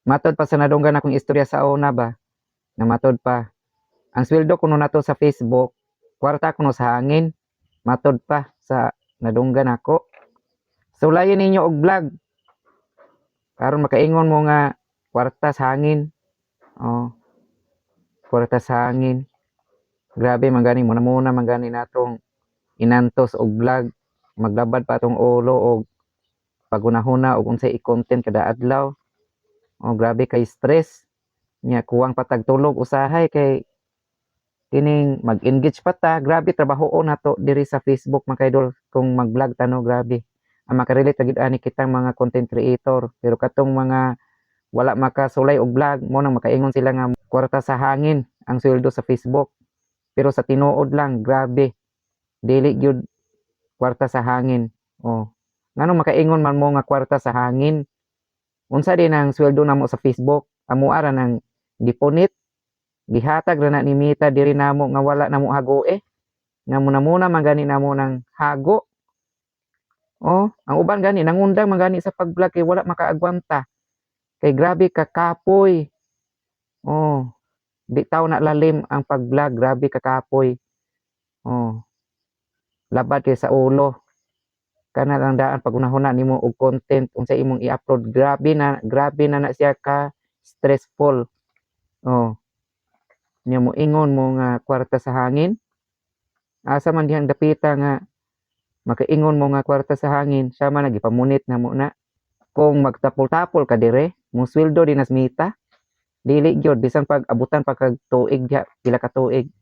Matod pa sa nadunggan akong istorya sa una ba, na matod pa. Ang sweldo kuno nato sa Facebook, kwarta kuno sa hangin, matod pa sa nadunggan ako. So layan ninyo og vlog. Karon makaingon mo nga kwarta sa hangin. Oh, kwarta sa hangin. Grabe man gani muna man gani natong inantos og vlog. Maglabad pa tong ulo og pagunahuna og unsay i-content kada adlaw. Oh, grabe kay stress. Nya kuwang patag tulog usahay kay kining mag-engage pa ta. Grabe trabahoon nato diri sa Facebook mga kaidol kung mag-vlog ta no, grabe. Ang makarelate gid ani kitang mga content creator, pero katong mga wala makasulay og vlog mo nang makaingon sila nga kwarta sa hangin ang sweldo sa Facebook. Pero sa tinuod lang, grabe. Dili gyud kwarta sa hangin. Oh. Ngano makaingon man mo nga kwarta sa hangin? Unsa din ang sweldo namo sa Facebook? Amo ara nang gipunit, gihatag ra na ni Mita diri namo nga wala namo hago nga muna man gani namo nang hago. Oh, ang uban gani nangundang man gani sa pag-vlog kay wala makaagwanta. Kay grabe ka kapoy. Oh, di taw na lalim ang pag-vlog, grabe ka kapoy. Oh, labad kay sa ulo. Kana lang daan pag unahuna nimo og content unsa imong i-upload, grabe na siya ka stressful. Oh, nya mo ingon mo nga kwarta sa hangin. Asa man dihang dapita nga makaingon mo nga kwarta sa hangin, siya man nagipamunit na mo na. Kung magtapol-tapol ka dire, mo sweldo din as Mita. Dili gyud bisan pag abutan pa kag tuig diha, pila ka tuig.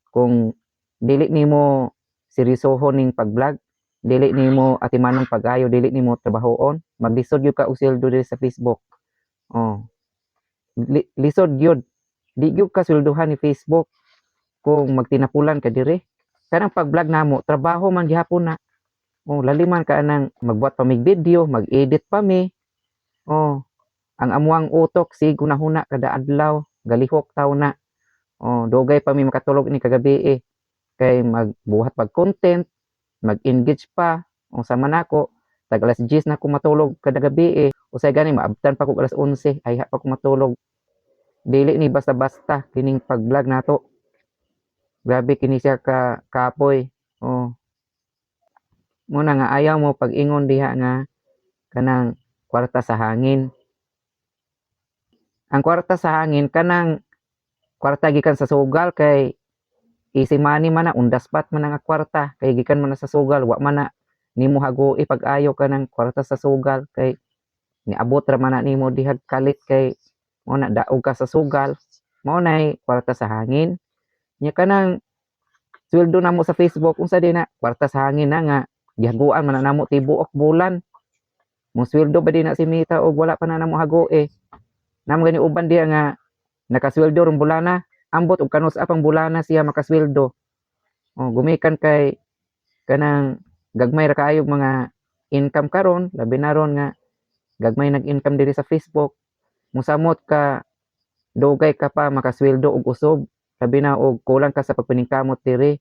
Kung dili nimo seryosohon ning pag-vlog, dili nimo atimanong pag-ayo, dili nimo trabahoon, maglisod gyud ka og sweldo diri sa Facebook. Oh. Lisod gyud. Di gyud ka sweldohan ni Facebook kung magtinapulan ka dire. Kanang pag-vlog namo, trabaho man gihapon na. Oh, laliman ka nang magbuhat pa mig video, mag-edit pa mi. Oh, ang amuang utok si gunahuna kada adlaw, galihok taw na. Oh, dugay pa mi makatulog ni kagabi kay magbuhat pag content, mag-engage pa. O sa man ako, tag alas 10 na ako matulog kada gabi Usay gani maabtan pa ko alas 11, ay pa ko matulog. Dili ni basta-basta kining pag-vlog nato. Grabe kini siya ka kapoy. Oh. Muna nga ayaw mo pag-ingon diha nga kanang kwarta sa hangin. Ang kwarta sa hangin kanang kwarta gikan sa sugal kay easy money man na, undaspat man nga kwarta kay gikan man na sa sugal, wa man na nimo hagoi pag-ayo ka ng kwarta sa sugal kay niabot ra man na nimo diha kalit kay mo na daog ka sa sugal, mo nay kwarta sa hangin. Nya kanang sweldo namo sa Facebook unsa din na kwarta sa hangin na nga gihaguan man na namo tibuok bulan. Mo sweldo ba din na si Mita og wala pa na namo hagoi. Namo gani uban diha nga nakasweldo rong bulana, ambot og kanus apang bulana siya makasweldo. Oh, gumikan kay kanang gagmay ra kaayo mga income karon, labi na ron nga gagmay nag-income diri sa Facebook. Musamot ka dugay ka pa makasweldo og usob, labi na og kulang ka sa pagpaningkamot diri.